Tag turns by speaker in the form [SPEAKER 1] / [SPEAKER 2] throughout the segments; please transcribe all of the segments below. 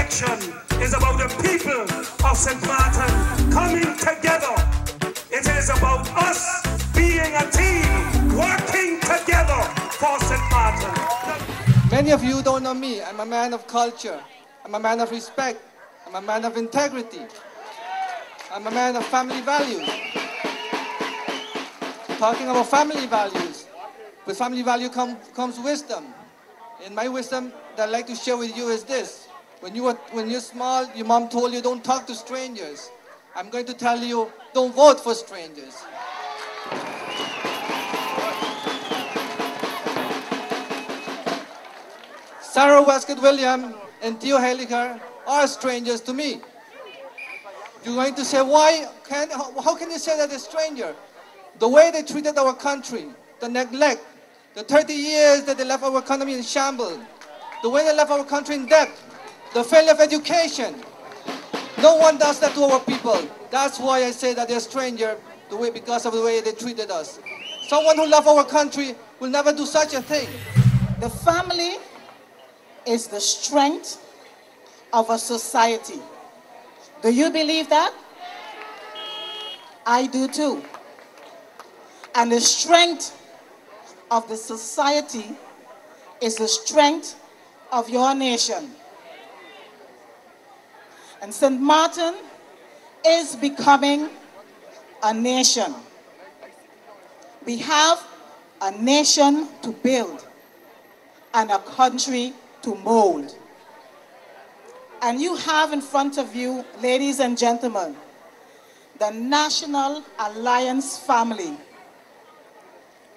[SPEAKER 1] election is about the people of St. Martin coming together. It is about us being a team, working together for St. Martin.
[SPEAKER 2] Many of you don't know me. I'm a man of culture. I'm a man of respect. I'm a man of integrity. I'm a man of family values. Talking about family values. With family value comes wisdom. And my wisdom that I'd like to share with you is this. When you're small, your mom told you don't talk to strangers. I'm going to tell you, don't vote for strangers. Sarah Westcott Williams and Theo Heiliger are strangers to me. You're going to say, how can you say that they're stranger? The way they treated our country, the neglect, the 30 years that they left our economy in shambles, the way they left our country in debt, the failure of education. No one does that to our people. That's why I say that they're stranger because of the way they treated us. Someone who loves our country will never do such a thing.
[SPEAKER 3] The family is the strength of a society. Do you believe that? I do too. And the strength of the society is the strength of your nation. And St. Martin is becoming a nation. We have a nation to build and a country to mold. And you have in front of you, ladies and gentlemen, the National Alliance family.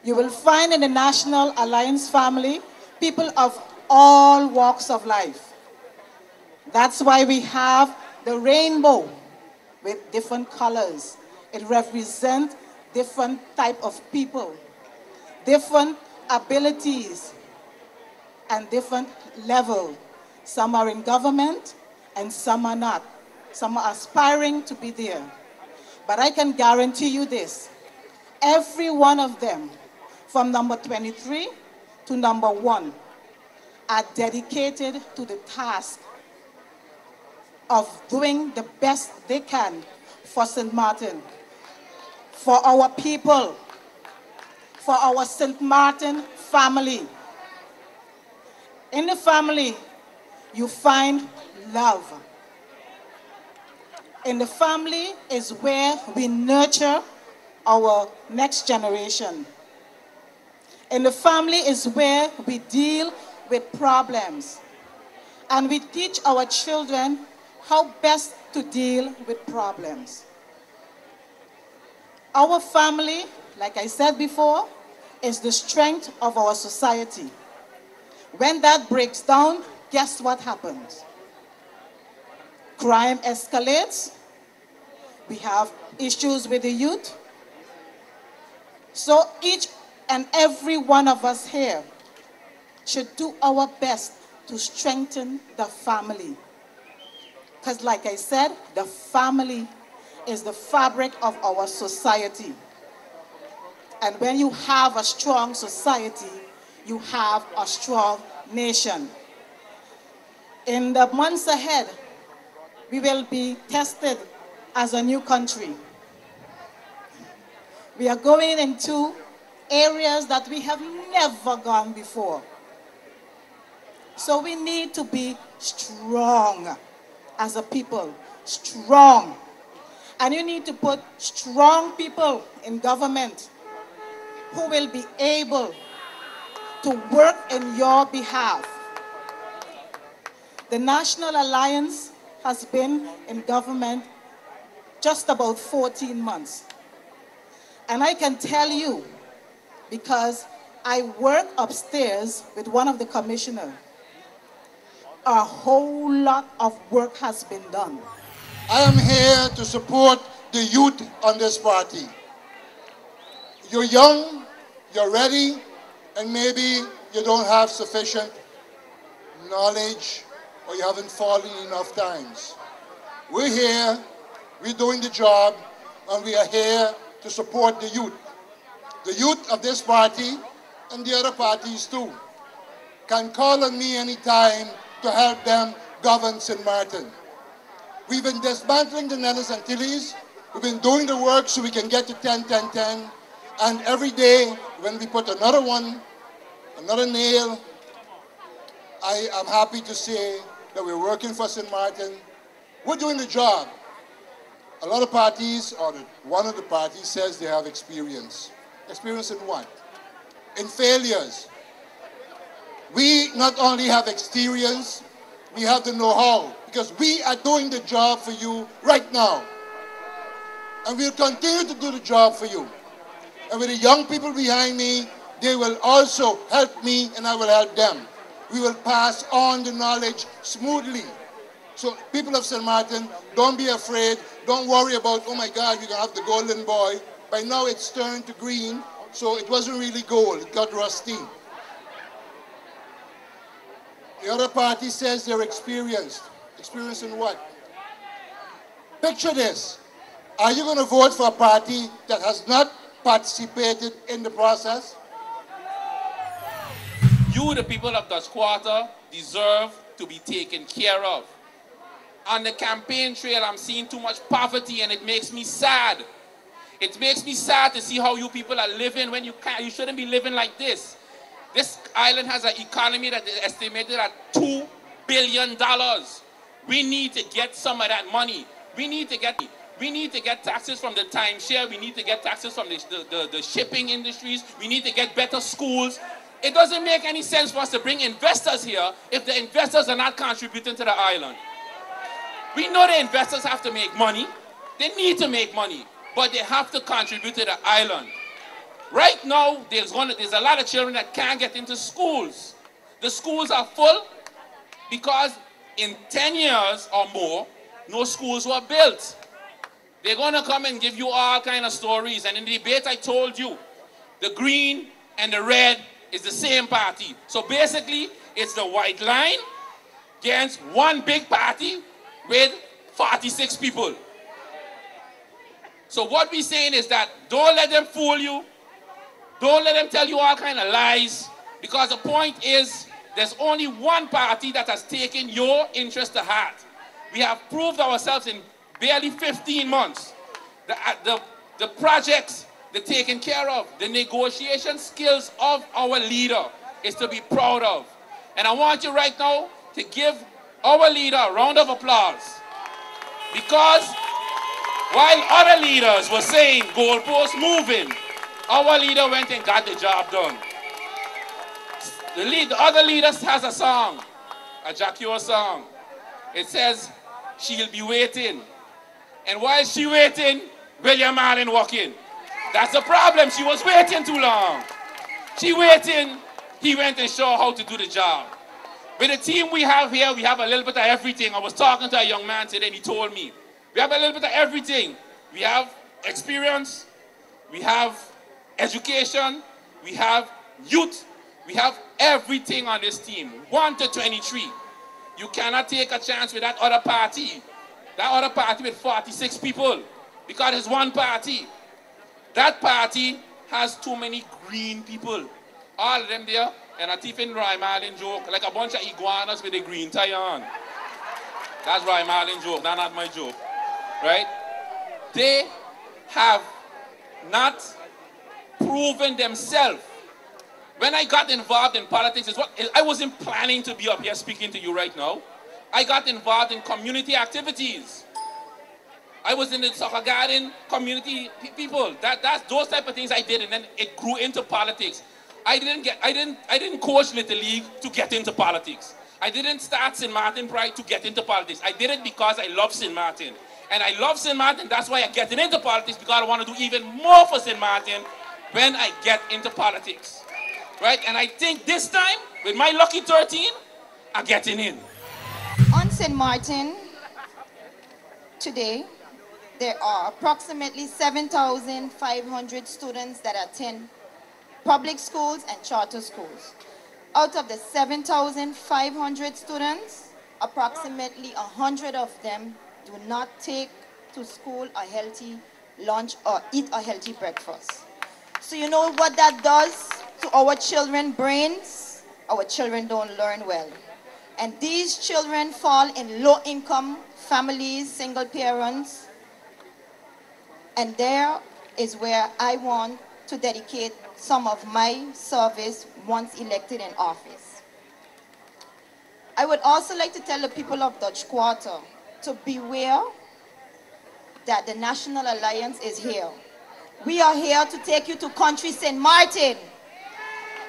[SPEAKER 3] You will find in the National Alliance family people of all walks of life. That's why we have the rainbow with different colors. It represents different type of people, different abilities, and different level. Some are in government and some are not. Some are aspiring to be there. But I can guarantee you this, every one of them, from number 23 to number 1, are dedicated to the task of doing the best they can for St. Martin, for our people, for our St. Martin family. In the family, you find love. In the family is where we nurture our next generation. In the family is where we deal with problems. And we teach our children how best to deal with problems. Our family, like I said before, is the strength of our society. When that breaks down, guess what happens? Crime escalates. We have issues with the youth. So each and every one of us here should do our best to strengthen the family. Because like I said, the family is the fabric of our society. And when you have a strong society, you have a strong nation. In the months ahead, we will be tested as a new country. We are going into areas that we have never gone before. So we need to be strong as a people, strong. And you need to put strong people in government who will be able to work in your behalf. The National Alliance has been in government just about 14 months. And I can tell you, because I work upstairs with one of the commissioners, a whole lot of work has been done.
[SPEAKER 4] I am here to support the youth on this party. You're young, you're ready, and maybe you don't have sufficient knowledge or you haven't fallen enough times. We're here, we're doing the job, and we are here to support the youth. The youth of this party and the other parties too can call on me anytime to help them govern St. Martin. We've been dismantling the Nellis Antilles. We've been doing the work so we can get to 10-10-10. And every day when we put another one, another nail, I am happy to say that we're working for St. Martin. We're doing the job. A lot of parties, or one of the parties says they have experience. Experience in what? In failures. We not only have experience, we have the know-how, because we are doing the job for you right now. And we'll continue to do the job for you. And with the young people behind me, they will also help me and I will help them. We will pass on the knowledge smoothly. So people of St. Martin, don't be afraid. Don't worry about, oh my God, we're going to have the golden boy. By now it's turned to green, so it wasn't really gold. It got rusty. The other party says they're experienced. Experienced in what? Picture this. Are you going to vote for a party that has not participated in the process?
[SPEAKER 5] You, the people of Dutch Quarter, deserve to be taken care of. On the campaign trail, I'm seeing too much poverty and it makes me sad. It makes me sad to see how you people are living when you can't. You shouldn't be living like this. This island has an economy that is estimated at $2 billion. We need to get some of that money. We need to get taxes from the timeshare. We need to get taxes from the shipping industries. We need to get better schools. It doesn't make any sense for us to bring investors here if the investors are not contributing to the island. We know the investors have to make money. They need to make money, but they have to contribute to the island. Right now, there's a lot of children that can't get into schools. The schools are full because in 10 years or more, no schools were built. They're going to come and give you all kind of stories. And in the debate, I told you, the green and the red is the same party. So basically, it's the white line against one big party with 46 people. So what we're saying is that don't let them fool you. Don't let them tell you all kind of lies. Because the point is, there's only one party that has taken your interest to heart. We have proved ourselves in barely 15 months. The projects they're taken care of, the negotiation skills of our leader is to be proud of. And I want you right now to give our leader a round of applause. Because while other leaders were saying goalposts moving, our leader went and got the job done. The other leader has a song, a Jackie O song. It says, she'll be waiting. And while she waiting, William Allen walk in. That's the problem. She was waiting too long. She waiting. He went and showed how to do the job. With the team we have here, we have a little bit of everything. I was talking to a young man today and he told me, we have a little bit of everything. We have experience. We have education. We have youth. We have everything on this team. 1 to 23. You cannot take a chance with that other party. That other party with 46 people. Because it's one party. That party has too many green people. All of them there, and a thief in Roy Marlin joke, like a bunch of iguanas with a green tie on. That's Roy Marlin joke, that's not my joke. Right? They have not proven themselves. When I got involved in politics, I wasn't planning to be up here speaking to you right now. I got involved in community activities. I was in the soccer garden, community people. That's those type of things I did, and then it grew into politics. I didn't coach Little League to get into politics. I didn't start St. Martin Pride to get into politics. I did it because I love St. Martin. And I love St. Martin, that's why I get into politics, because I want to do even more for St. Martin when I get into politics. Right? And I think this time, with my lucky 13, I'm getting in.
[SPEAKER 6] On St. Martin, today, there are approximately 7,500 students that attend public schools and charter schools. Out of the 7,500 students, approximately 100 of them do not take to school a healthy lunch or eat a healthy breakfast. So you know what that does to our children's brains? Our children don't learn well. And these children fall in low-income families, single parents. And there is where I want to dedicate some of my service once elected in office. I would also like to tell the people of Dutch Quarter to beware that the National Alliance is here. We are here to take you to Country St. Martin.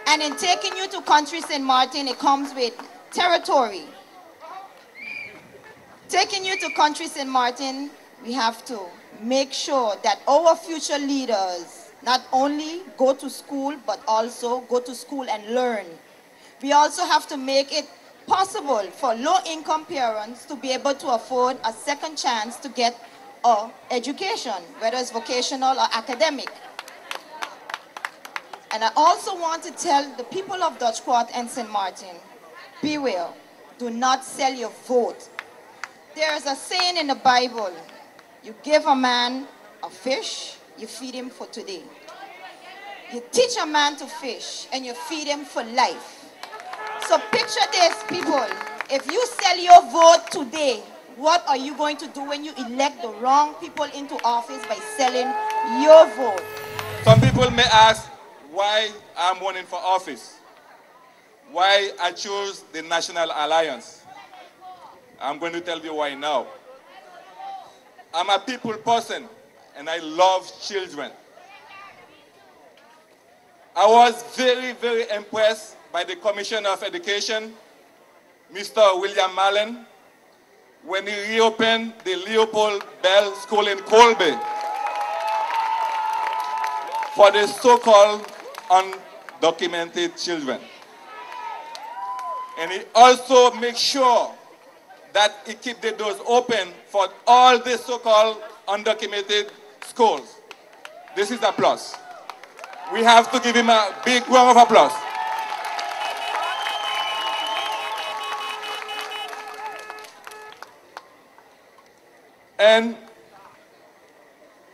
[SPEAKER 6] And in taking you to Country St. Martin, it comes with territory. Taking you to Country St. Martin, we have to make sure that our future leaders not only go to school, but also go to school and learn. We also have to make it possible for low-income parents to be able to afford a second chance to get an education, whether it's vocational or academic. And I also want to tell the people of Dutch Quarter and St. Martin, beware, do not sell your vote. There is a saying in the Bible, you give a man a fish, you feed him for today. You teach a man to fish and you feed him for life. So picture this, people. If you sell your vote today, what are you going to do when you elect the wrong people into office by selling your vote?
[SPEAKER 7] Some people may ask why I'm running for office, why I chose the National Alliance. I'm going to tell you why now. I'm a people person and I love children. I was very, very impressed by the Commissioner of Education, Mr. William Mallon, when he reopened the Leopold Bell School in Colby for the so-called undocumented children. And he also makes sure that he keeps the doors open for all the so-called undocumented schools. This is a plus. We have to give him a big round of applause. And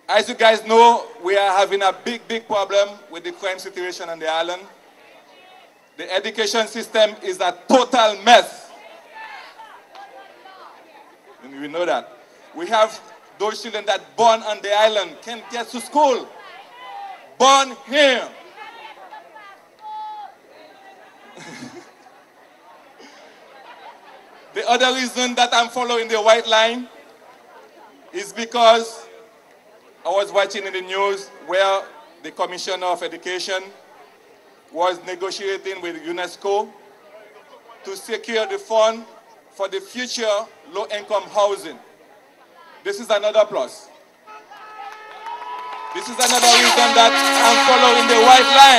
[SPEAKER 7] as you guys know, we are having a big, big problem with the crime situation on the island. The education system is a total mess. And we know that. We have those children that born on the island can't get to school. Born here. The other reason that I'm following the white line is because I was watching in the news where the Commissioner of Education was negotiating with UNESCO to secure the fund for the future low-income housing. This is another plus. This is another reason that I'm following the white line.